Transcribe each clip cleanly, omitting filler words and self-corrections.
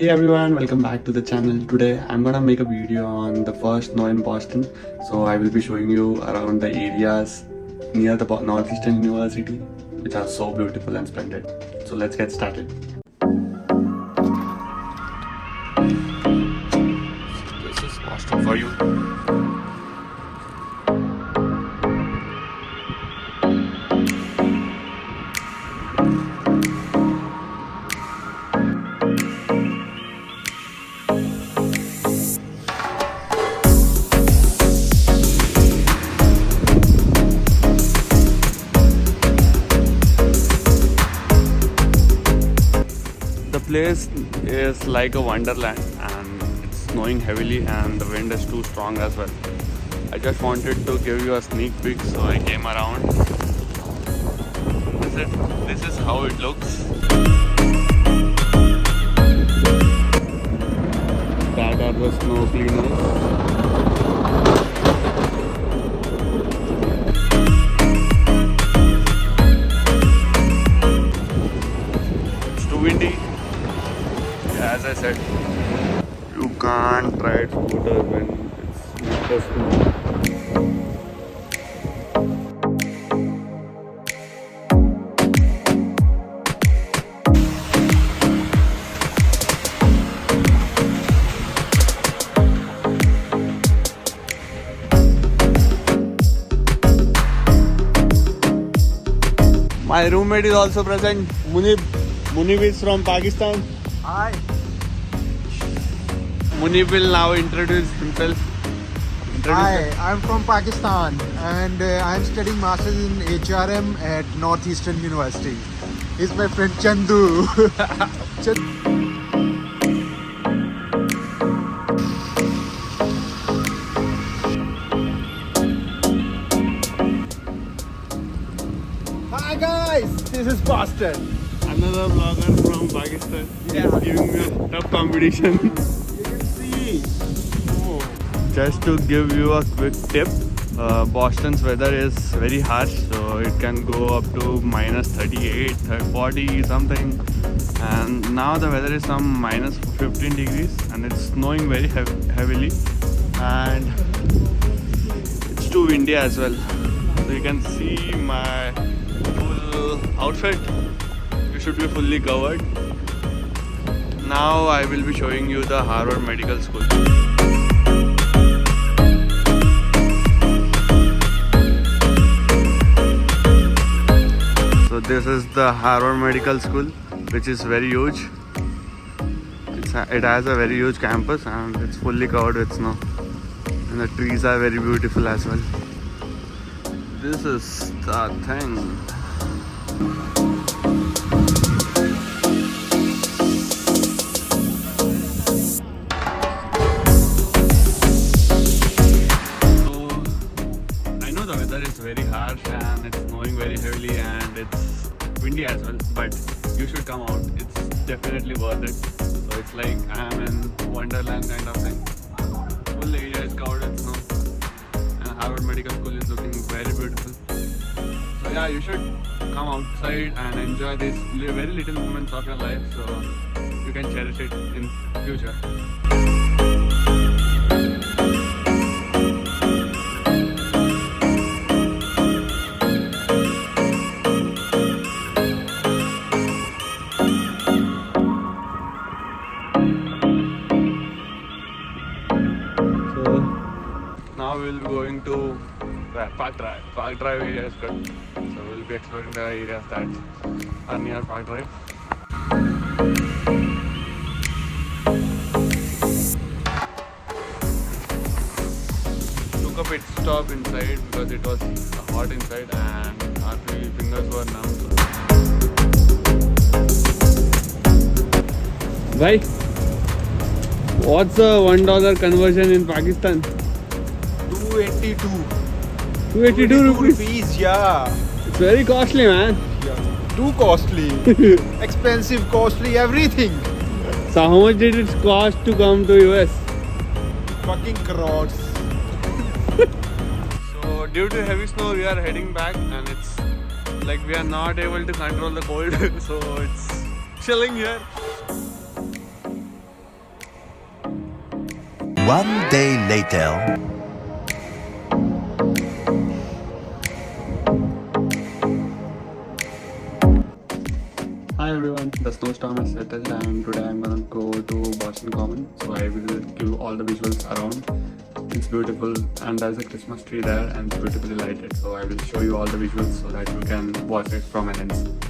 Hey everyone, welcome back to the channel. Today I'm gonna make a video on the first snow in Boston. So I will be showing you around the areas near the Northeastern University, which are so beautiful and splendid. So let's get started. This is Boston for you. The place is like a wonderland and it's snowing heavily and the wind is too strong as well. I just wanted to give you a sneak peek, so I came around. This is how it looks. That are the snow cleaners. Windy, as I said, you can't ride scooter when it's winter snow. My roommate is also present, Munib. Munib is from Pakistan. Hi. Munib will now introduce himself. Hi, I'm from Pakistan and I'm studying Masters in HRM at Northeastern University. He's my friend Chandu. Hi guys, this is Boston. Another vlogger from Pakistan. He's giving me a tough competition. You can see. Just to give you a quick tip, Boston's weather is very harsh, so it can go up to minus 38, 40 something. And now the weather is some minus 15 degrees and it's snowing very heavily. And it's too windy as well. So you can see my full outfit. Should be fully covered. Now I will be showing you the Harvard Medical School. So this is the Harvard Medical School, which is very huge. It has a very huge campus and it's fully covered with snow. And the trees are very beautiful as well. This is the thing. Very harsh and it's snowing very heavily and it's windy as well, but you should come out. It's definitely worth it. So it's like I am in wonderland kind of thing. Full area is covered with snow and Harvard Medical School is looking very beautiful. So yeah, you should come outside and enjoy these very little moments of your life so you can cherish it in future. Now we will be going to Park Drive. Park Drive area is good. So we will be exploring the areas that are near Park Drive. Took a pit stop inside because it was hot inside and our fingers were numb. Bhai, what's the $1 conversion in Pakistan? 282. 282 rupees? Yeah. It's very costly, man. Yeah. Too costly. Expensive, costly, everything. So how much did it cost to come to US? Fucking crores. So due to heavy snow we are heading back and it's like we are not able to control the cold so it's chilling here. One day later. Hi everyone, the snowstorm has settled and today I'm gonna go to Boston Common. So I will give all the visuals around. It's beautiful and there's a Christmas tree there and it's beautifully lighted. So I will show you all the visuals so that you can watch it from an end.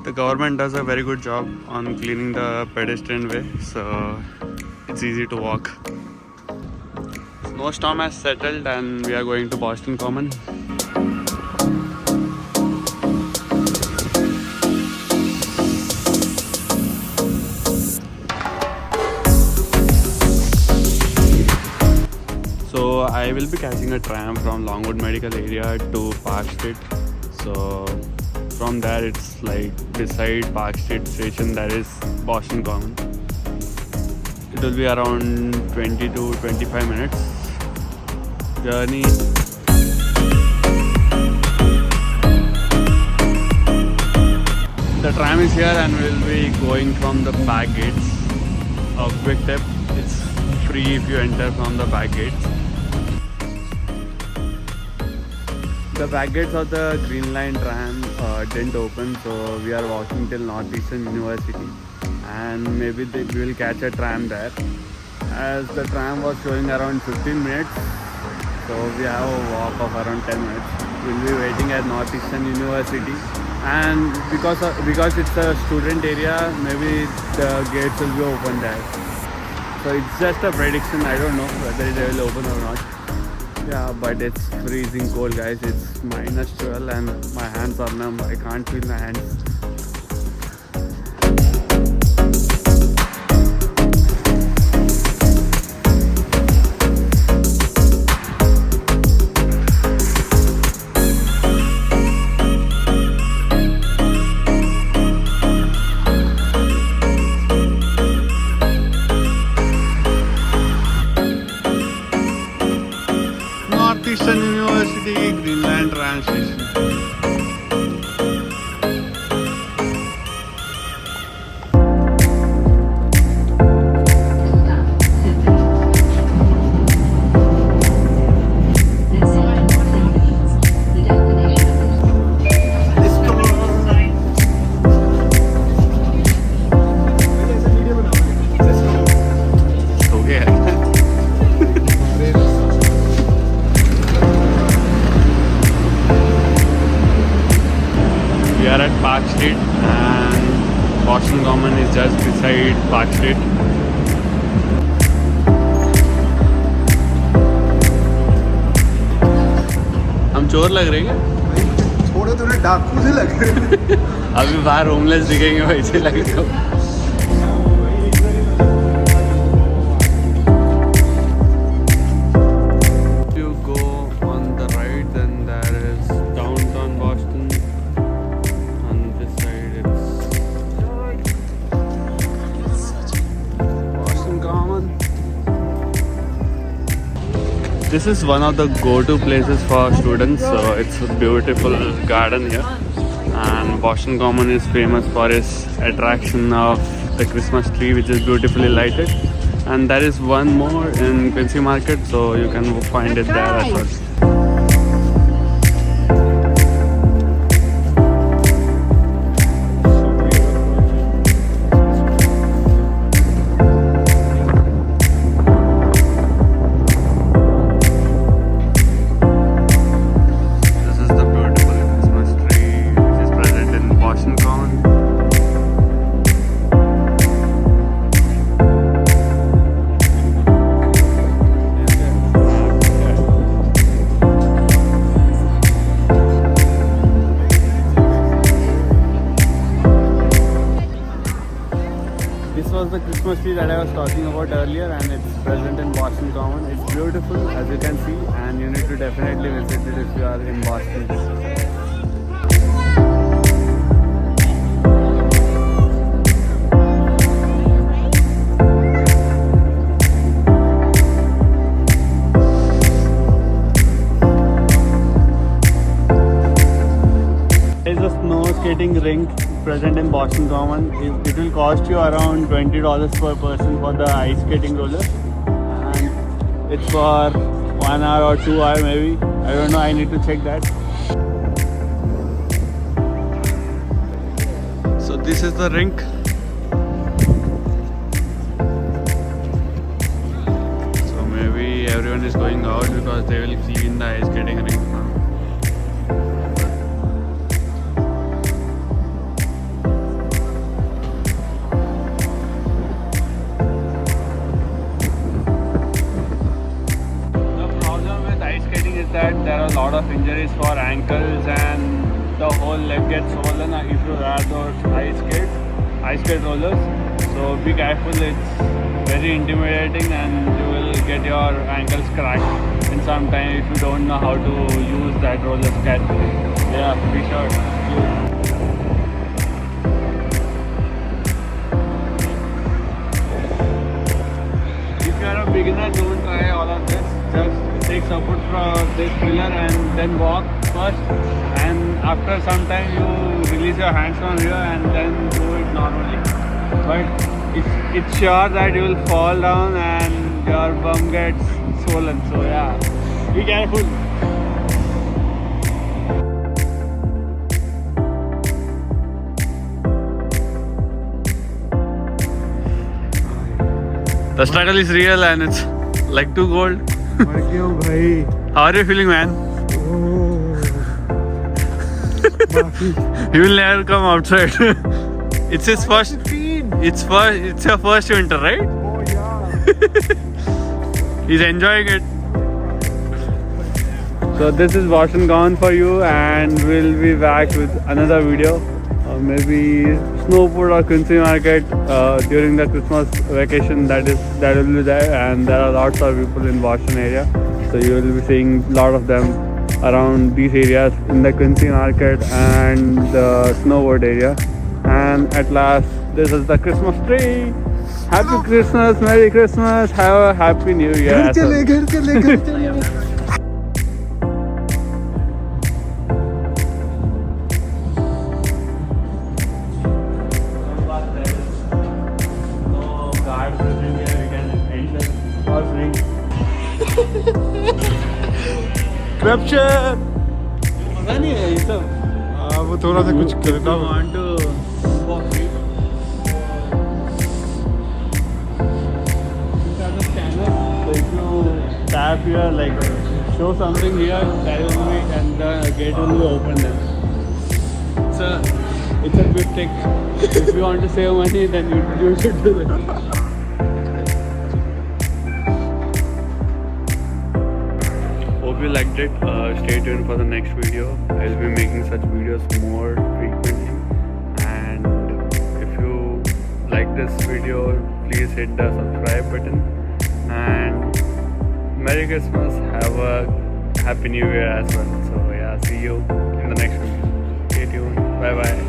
The government does a very good job on cleaning the pedestrian way, so it's easy to walk. Snowstorm has settled and we are going to Boston Common. So I will be catching a tram from Longwood Medical area to Park Street. So from there it's like beside Park Street station there is Boston Common. It will be around 20 to 25 minutes journey. The tram is here and we will be going from the back gates of Quick Tip. It's free if you enter from the back gates. The back gates of the Green Line tram didn't open, so we are walking till Northeastern University and maybe we will catch a tram there. As the tram was showing around 15 minutes, so we have a walk of around 10 minutes. We'll be waiting at Northeastern University and because it's a student area, maybe the gates will be open there. So it's just a prediction, I don't know whether they will open or not. Yeah, but it's freezing cold guys, it's -12 and my hands are numb, I can't feel my hands. Northeastern University, Greenland Tram Station. We are at Park Street and Boston Common is just beside Park Street. हम चोर लग रहे हैं क्या? थोड़े थोड़े डाकू से लग रहे हैं। अभी बाहर होमलेस दिखेंगे वैसे लग रहे हो। This is one of the go-to places for students, so it's a beautiful garden here. And Boston Common is famous for its attraction of the Christmas tree, which is beautifully lighted. And there is one more in Quincy Market, so you can find it there as well. This was the Christmas tree that I was talking about earlier and it's present in Boston Common. It's beautiful as you can see and you need to definitely visit it if you are in Boston. skating rink present in Boston Common. It will cost you around $20 per person for the ice skating roller, and it's for 1 hour or 2 hour maybe. I don't know. I need to check that. So this is the rink. So maybe everyone is going out because they will clean the ice skating rink now. That there are a lot of injuries for ankles and the whole leg gets swollen if you ride those ice skate rollers. So be careful, it's very intimidating and you will get your ankles cracked in some time if you don't know how to use that roller skate. Yeah, be sure. If you are a beginner, don't try all of this. Just take support from this pillar and then walk first, and after some time you release your hands from here and then do it normally. But it's sure that you will fall down and your bum gets swollen. So yeah, be careful. The struggle is real and it's like too cold. How are you feeling, man? He will never come outside. It's his first. It's your first winter, right? Oh yeah. He's enjoying it. So this is Boston gone for you, and we'll be back with another video. Maybe Snowboard or Quincy Market during the Christmas vacation. That will be there, and there are lots of people in Boston area. So you will be seeing a lot of them around these areas in the Quincy Market and the Snowboard area. And at last, this is the Christmas tree. Happy Christmas, Merry Christmas, have a Happy New Year. Capture. पता नहीं है ये सब. वो थोड़ा सा कुछ करना. Want to walk it? These are the scanners. So if you tap here, like show something here, that will be, and the gate will be open then. It's a quick trick. If you want to save money, then you should do that. Hope you liked it. Stay tuned for the next video. I'll be making such videos more frequently. And if you like this video, please hit the subscribe button. And Merry Christmas. Have a Happy New Year as well. So yeah, see you in the next video. Stay tuned. Bye bye.